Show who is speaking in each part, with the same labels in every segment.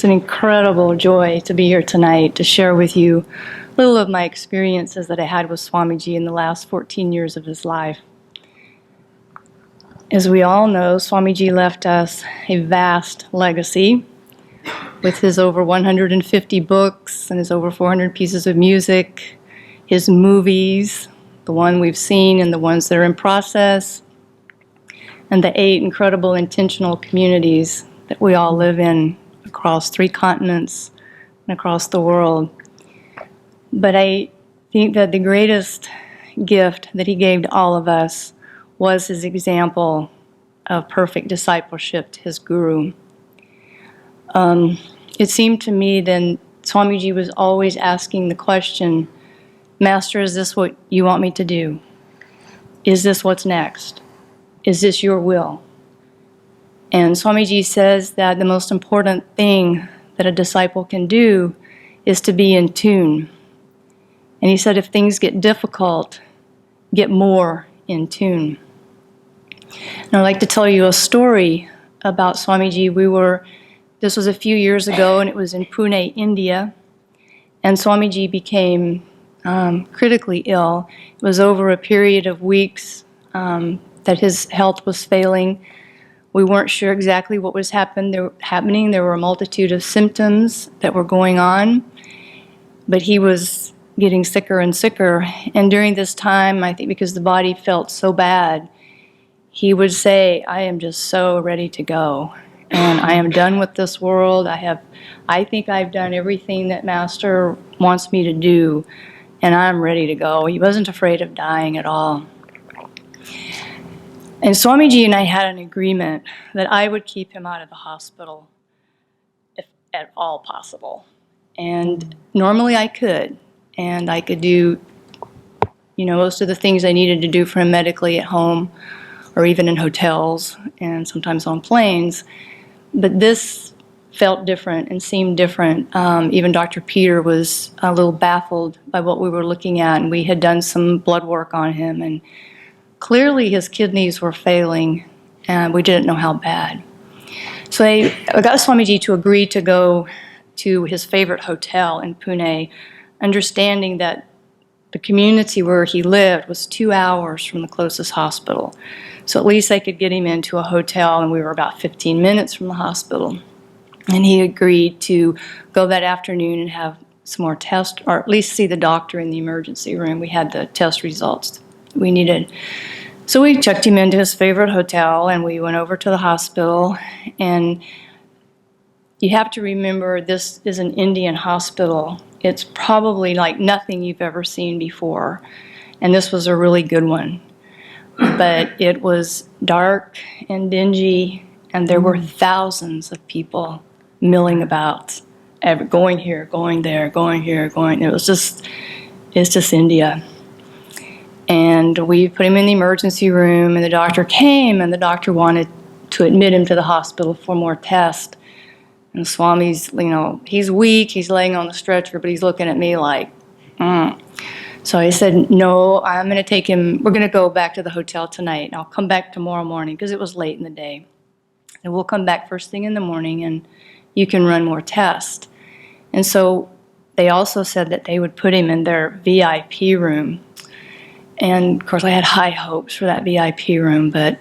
Speaker 1: It's an incredible joy to be here tonight to share with you a little of my experiences that I had with Swamiji in the last 14 years of his life. As we all know, Swamiji left us a vast legacy with his over 150 books and his over 400 pieces of music, his movies, the one we've seen and the ones that are in process, and the 8 incredible intentional communities that we all live in across 3 continents and across the world. But I think that the greatest gift that he gave to all of us was his example of perfect discipleship to his guru. It seemed to me then Swamiji was always asking the question, Master, is this what you want me to do? Is this what's next? Is this your will? And Swamiji says that the most important thing that a disciple can do is to be in tune. And he said if things get difficult, get more in tune. And I'd like to tell you a story about Swamiji. This was a few years ago, and it was in Pune, India. And Swamiji became critically ill. It was over a period of weeks that his health was failing. We weren't sure exactly what was happening. There were a multitude of symptoms that were going on, but he was getting sicker and sicker. And during this time, I think because the body felt so bad, he would say, I am just so ready to go. And I am done with this world. I think I've done everything that Master wants me to do, and I'm ready to go. He wasn't afraid of dying at all. And Swamiji and I had an agreement that I would keep him out of the hospital if at all possible. And normally I could. And I could do, most of the things I needed to do for him medically at home or even in hotels and sometimes on planes. But this felt different and seemed different. Even Dr. Peter was a little baffled by what we were looking at, and we had done some blood work on him, and clearly his kidneys were failing, and we didn't know how bad. So I got Swamiji to agree to go to his favorite hotel in Pune, understanding that the community where he lived was 2 hours from the closest hospital. So at least I could get him into a hotel, and we were about 15 minutes from the hospital. And he agreed to go that afternoon and have some more tests, or at least see the doctor in the emergency room. We had the test results we needed. So we checked him into his favorite hotel, and we went over to the hospital. And you have to remember, this is an Indian hospital. It's probably like nothing you've ever seen before. And this was a really good one. But it was dark and dingy, and there were thousands of people milling about, going here, going there, going here, going. It's just India. And we put him in the emergency room, and the doctor came, and the doctor wanted to admit him to the hospital for more tests. And Swami's, he's weak, he's laying on the stretcher, but he's looking at me like, So I said, no, I'm going to take him, we're going to go back to the hotel tonight, and I'll come back tomorrow morning, because it was late in the day. And we'll come back first thing in the morning, and you can run more tests. And so they also said that they would put him in their VIP room. And, of course, I had high hopes for that VIP room, but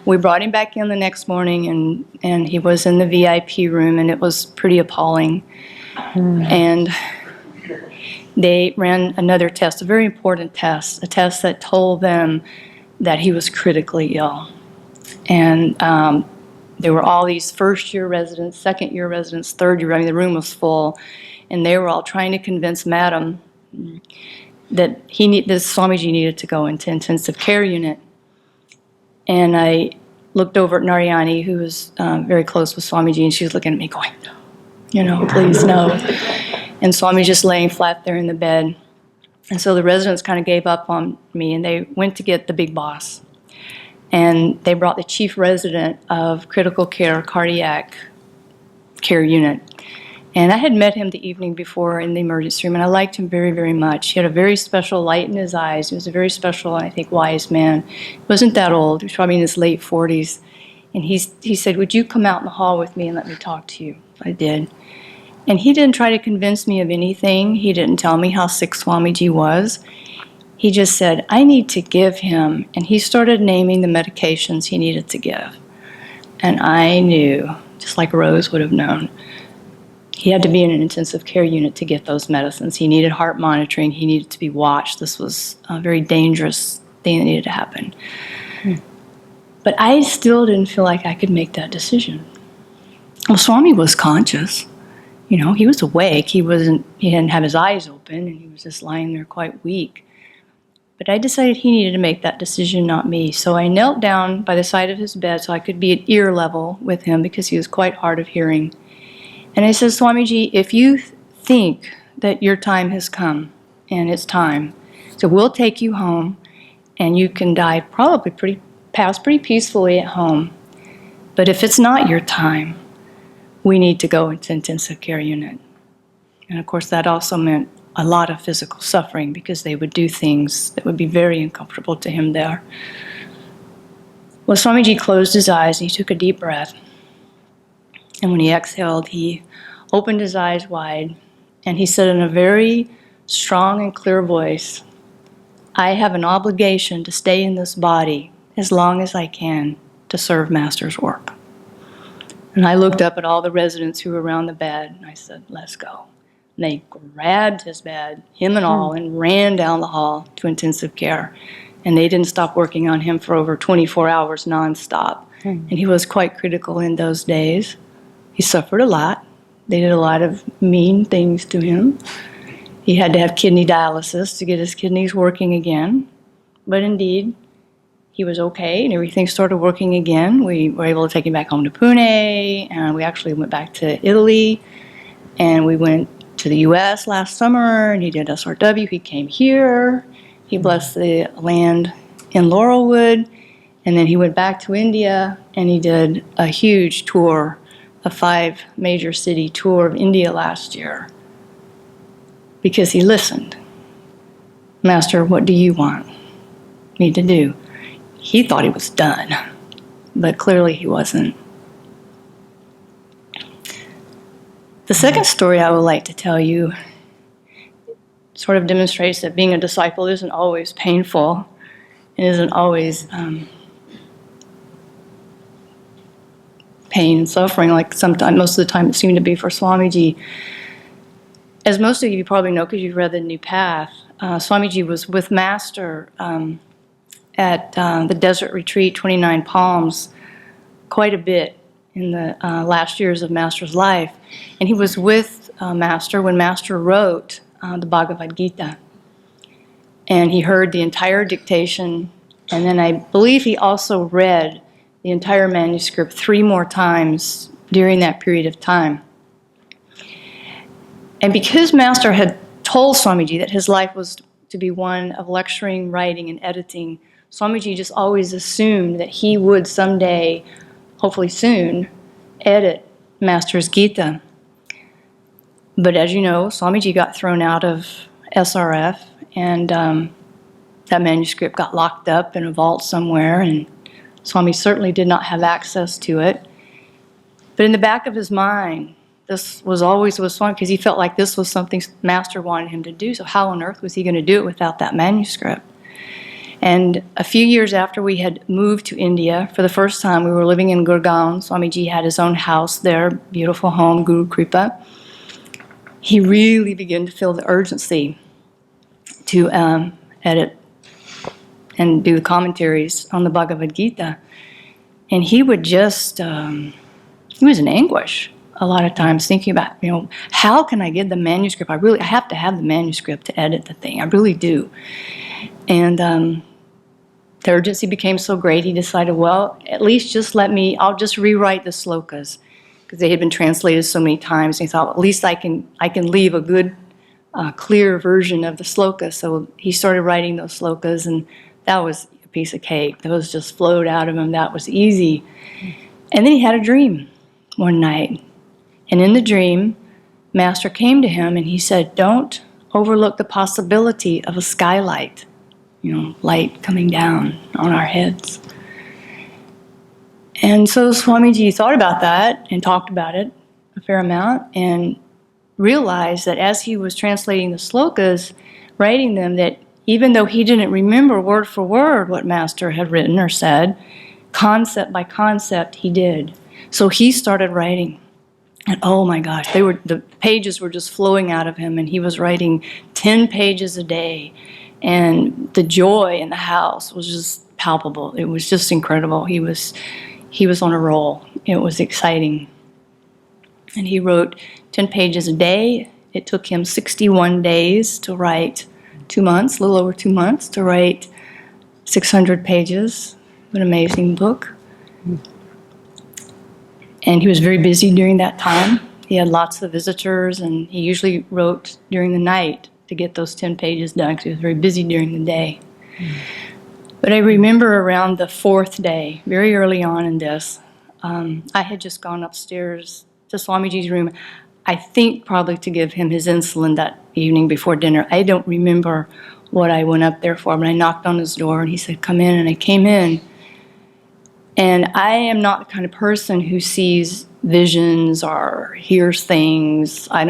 Speaker 1: we brought him back in the next morning, and he was in the VIP room, and it was pretty appalling. And they ran another test, a very important test, a test that told them that he was critically ill. And there were all these first-year residents, second-year residents, third-year, the room was full, and they were all trying to convince Madam that this Swamiji needed to go into intensive care unit. And I looked over at Narayani, who was very close with Swamiji, and she was looking at me going, no, please, no. And Swami just laying flat there in the bed. And so the residents kind of gave up on me, and they went to get the big boss. And they brought the chief resident of critical care, cardiac care unit. And I had met him the evening before in the emergency room, and I liked him very, very much. He had a very special light in his eyes. He was a very special, I think, wise man. He wasn't that old. He was probably in his late 40s. And he said, would you come out in the hall with me and let me talk to you? I did. And he didn't try to convince me of anything. He didn't tell me how sick Swamiji was. He just said, I need to give him. And he started naming the medications he needed to give. And I knew, just like Rose would have known, he had to be in an intensive care unit to get those medicines. He needed heart monitoring. He needed to be watched. This was a very dangerous thing that needed to happen. But I still didn't feel like I could make that decision. Well, Swami was conscious. You know, he was awake. He didn't have his eyes open, and he was just lying there quite weak. But I decided he needed to make that decision, not me. So I knelt down by the side of his bed so I could be at ear level with him because he was quite hard of hearing. And I said, Swamiji, if you think that your time has come, and it's time, so we'll take you home, and you can die probably pass pretty peacefully at home. But if it's not your time, we need to go into intensive care unit. And of course, that also meant a lot of physical suffering because they would do things that would be very uncomfortable to him there. Well, Swamiji closed his eyes and he took a deep breath. And when he exhaled, he opened his eyes wide and he said in a very strong and clear voice, I have an obligation to stay in this body as long as I can to serve Master's work. And I looked up at all the residents who were around the bed and I said, let's go. And they grabbed his bed, him and all, and ran down the hall to intensive care. And they didn't stop working on him for over 24 hours nonstop. And he was quite critical in those days. He suffered a lot. They did a lot of mean things to him. He had to have kidney dialysis to get his kidneys working again. But indeed, he was okay, and everything started working again. We were able to take him back home to Pune, and we actually went back to Italy, and we went to the U.S. last summer, and he did SRW. He came here. He blessed the land in Laurelwood, and then he went back to India, and he did a huge tour, a 5 major city tour of India last year, because he listened. Master, what do you want me to do? He thought he was done, but clearly he wasn't. The second story I would like to tell you sort of demonstrates that being a disciple isn't always painful. It isn't always pain and suffering like sometimes, most of the time it seemed to be for Swamiji. As most of you probably know because you've read The New Path, Swamiji was with Master at the Desert Retreat, 29 Palms, quite a bit in the last years of Master's life. And he was with Master when Master wrote the Bhagavad Gita. And he heard the entire dictation, and then I believe he also read the entire manuscript 3 more times during that period of time. And because Master had told Swamiji that his life was to be one of lecturing, writing, and editing, Swamiji just always assumed that he would someday, hopefully soon, edit Master's Gita. But as you know, Swamiji got thrown out of SRF, and that manuscript got locked up in a vault somewhere, and Swami certainly did not have access to it. But in the back of his mind, this was always with Swami, because he felt like this was something Master wanted him to do, so how on earth was he going to do it without that manuscript? And a few years after we had moved to India, for the first time, we were living in Gurgaon. Swamiji had his own house there, beautiful home, Guru Kripa. He really began to feel the urgency to edit and do the commentaries on the Bhagavad Gita. And he would just, he was in anguish a lot of times thinking about, how can I get the manuscript? I have to have the manuscript to edit the thing. I really do. And the urgency became so great, he decided, well, at least just I'll just rewrite the slokas, because they had been translated so many times. And he thought, well, at least I can leave a good, clear version of the slokas. So he started writing those slokas, and that was a piece of cake. Those just flowed out of him. That was easy. And then he had a dream one night. And in the dream, Master came to him and he said, don't overlook the possibility of a skylight, light coming down on our heads. And so Swamiji thought about that and talked about it a fair amount, and realized that as he was translating the slokas, writing them, that even though he didn't remember word for word what Master had written or said, concept by concept, he did. So he started writing. And oh my gosh, the pages were just flowing out of him, and he was writing 10 pages a day. And the joy in the house was just palpable. It was just incredible. He was on a roll. It was exciting. And he wrote 10 pages a day. It took him 61 days to write, 2 months, a little over 2 months, to write 600 pages. An amazing book. And he was very busy during that time. He had lots of visitors, and he usually wrote during the night to get those 10 pages done because he was very busy during the day. But I remember around the 4th day, very early on in this, I had just gone upstairs to Swamiji's room, I think probably to give him his insulin that evening before dinner. I don't remember what I went up there for, but I knocked on his door and he said, "Come in," and I came in. And I am not the kind of person who sees visions or hears things. I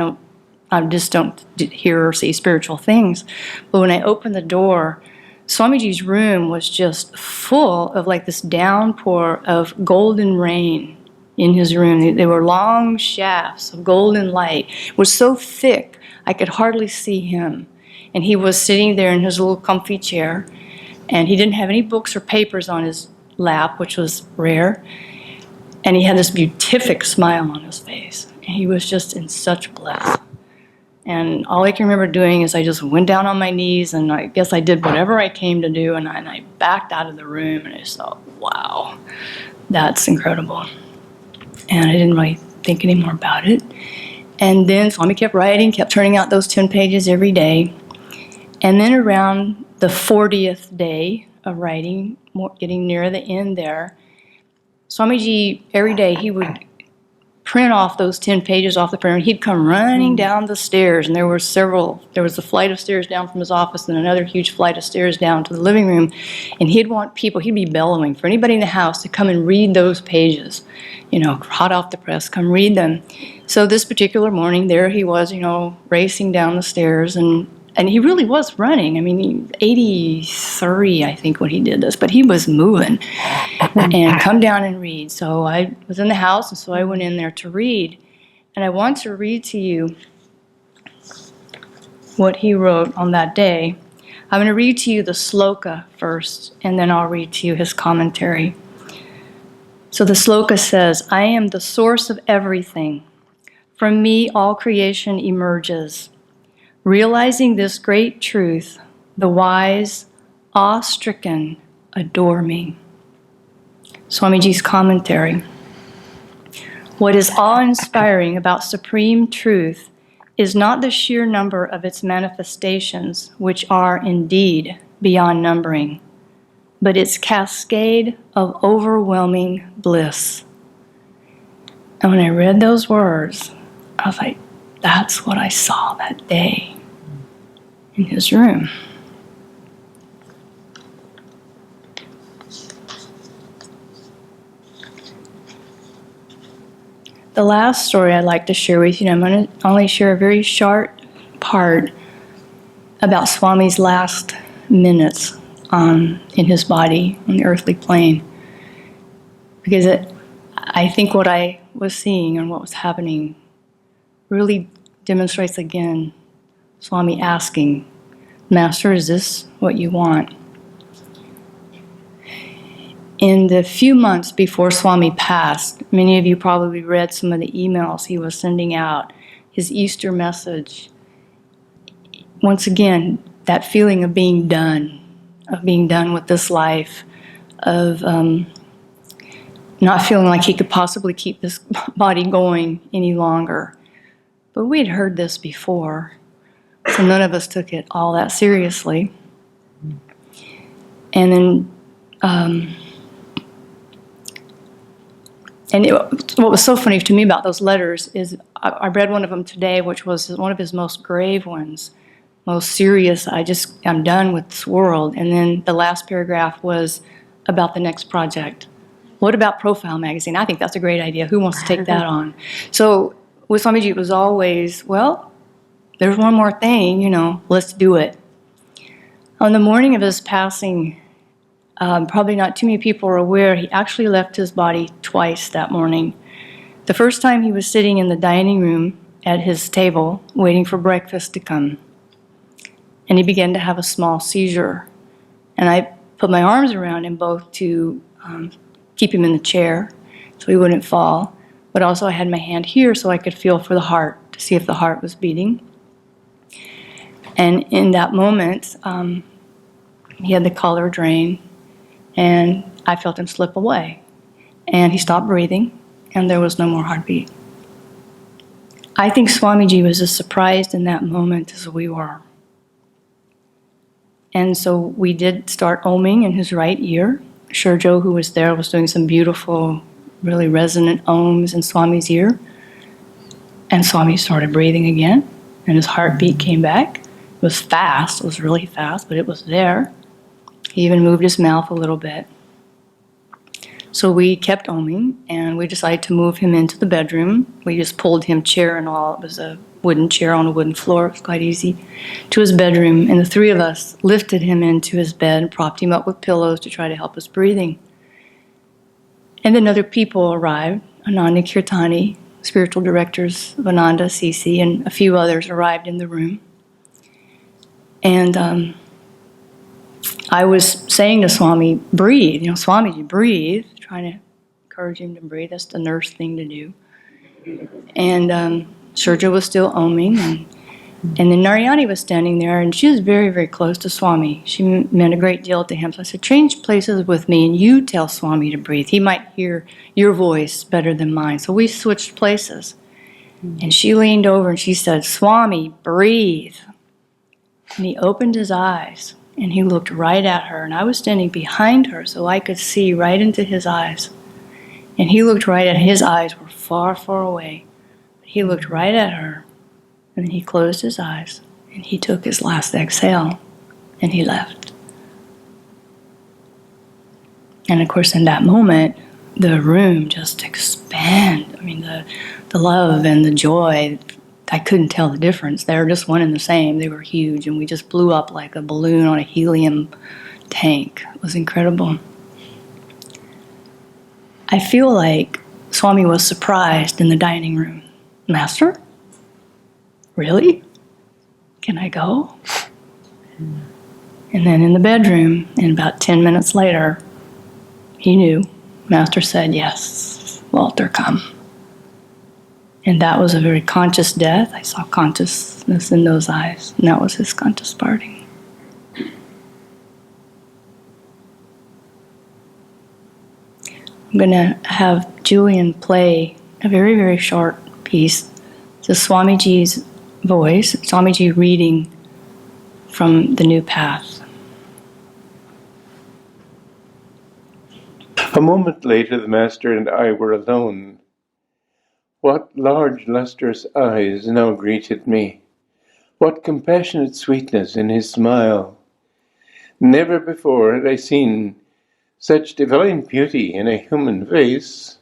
Speaker 1: just don't hear or see spiritual things. But when I opened the door, Swamiji's room was just full of like this downpour of golden rain in his room. They were long shafts of golden light. It was so thick I could hardly see him. And he was sitting there in his little comfy chair, and he didn't have any books or papers on his lap, which was rare. And he had this beatific smile on his face. And he was just in such bliss. And all I can remember doing is I just went down on my knees, and I guess I did whatever I came to do, and I backed out of the room, and I just thought, wow, that's incredible. And I didn't really think any more about it. And then Swami kept writing, kept turning out those 10 pages every day. And then around the 40th day of writing, getting near the end there, Swamiji, every day, he would print off those 10 pages off the printer. He'd come running down the stairs, and there was a flight of stairs down from his office and another huge flight of stairs down to the living room, and he'd be bellowing for anybody in the house to come and read those pages, hot off the press, come read them. So this particular morning, there he was, racing down the stairs, and he really was running. I mean, 83, I think, when he did this, but he was moving. And come down and read. So I was in the house, and so I went in there to read. And I want to read to you what he wrote on that day. I'm going to read to you the sloka first, and then I'll read to you his commentary. So the sloka says, "I am the source of everything. From me all creation emerges. Realizing this great truth, the wise, awe-stricken, adore me." Swamiji's commentary. What is awe-inspiring about supreme truth is not the sheer number of its manifestations, which are indeed beyond numbering, but its cascade of overwhelming bliss. And when I read those words, I was like, that's what I saw that day in his room. The last story I'd like to share with you, I'm going to only share a very short part about Swami's last minutes in his body on the earthly plane. Because I think what I was seeing and what was happening really demonstrates again Swami asking, "Master, is this what you want?" In the few months before Swami passed, many of you probably read some of the emails he was sending out, his Easter message. Once again, that feeling of being done with this life, of not feeling like he could possibly keep this body going any longer. But we'd heard this before, so none of us took it all that seriously. And then what was so funny to me about those letters is I read one of them today, which was one of his most grave ones, most serious. I'm done with this world. And then the last paragraph was about the next project. What about Profile Magazine? I think that's a great idea. Who wants to take that on? So with Swamiji, it was always, well, there's one more thing, let's do it. On the morning of his passing, probably not too many people are aware, he actually left his body twice that morning. The first time he was sitting in the dining room at his table, waiting for breakfast to come. And he began to have a small seizure. And I put my arms around him both to keep him in the chair so he wouldn't fall. But also I had my hand here so I could feel for the heart to see if the heart was beating. And in that moment, he had the color drain, and I felt him slip away. And he stopped breathing, and there was no more heartbeat. I think Swamiji was as surprised in that moment as we were. And so we did start oming in his right ear. Shurjo, who was there, was doing some beautiful, really resonant ohms in Swami's ear. And Swami started breathing again, and his heartbeat came back. It was fast, it was really fast, but it was there. He even moved his mouth a little bit. So we kept oming, and we decided to move him into the bedroom. We just pulled him, chair and all. It was a wooden chair on a wooden floor. It was quite easy. To his bedroom, and the three of us lifted him into his bed and propped him up with pillows to try to help his breathing. And then other people arrived. Ananda Kirtani, spiritual directors of Ananda, CC, and a few others arrived in the room. And I was saying to Swami, breathe. Swamiji, breathe. Trying to encourage him to breathe. That's the nurse thing to do. And Shurja was still oming. And then Narayani was standing there, and she was very, very close to Swami. She meant a great deal to him. So I said, change places with me, and you tell Swami to breathe. He might hear your voice better than mine. So we switched places. And she leaned over, and she said, Swami, breathe. And he opened his eyes. And he looked right at her, and I was standing behind her so I could see right into his eyes. And he looked right at his eyes were far, far away. He looked right at her, and then he closed his eyes, and he took his last exhale, and he left. And of course, in that moment, the room just expanded. I mean, the love and the joy, I couldn't tell the difference. They were just one and the same. They were huge, and we just blew up like a balloon on a helium tank. It was incredible. I feel like Swami was surprised in the dining room. Master? Really? Can I go? And then in the bedroom, and about 10 minutes later, he knew. Master said, yes, Walter, come. And that was a very conscious death. I saw consciousness in those eyes, and that was his conscious parting. I'm going to have Julian play a very, very short piece. It's Swamiji's voice, Swamiji reading from The New Path.
Speaker 2: A moment later, the Master and I were alone. What large, lustrous eyes now greeted me. What compassionate sweetness in his smile. Never before had I seen such divine beauty in a human face.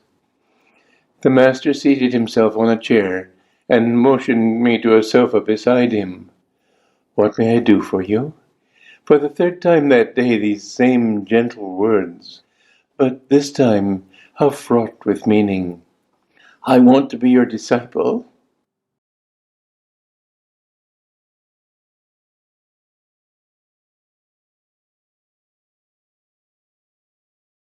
Speaker 2: The Master seated himself on a chair and motioned me to a sofa beside him. What may I do for you? For the third time that day, these same gentle words, but this time how fraught with meaning. I want to be your disciple.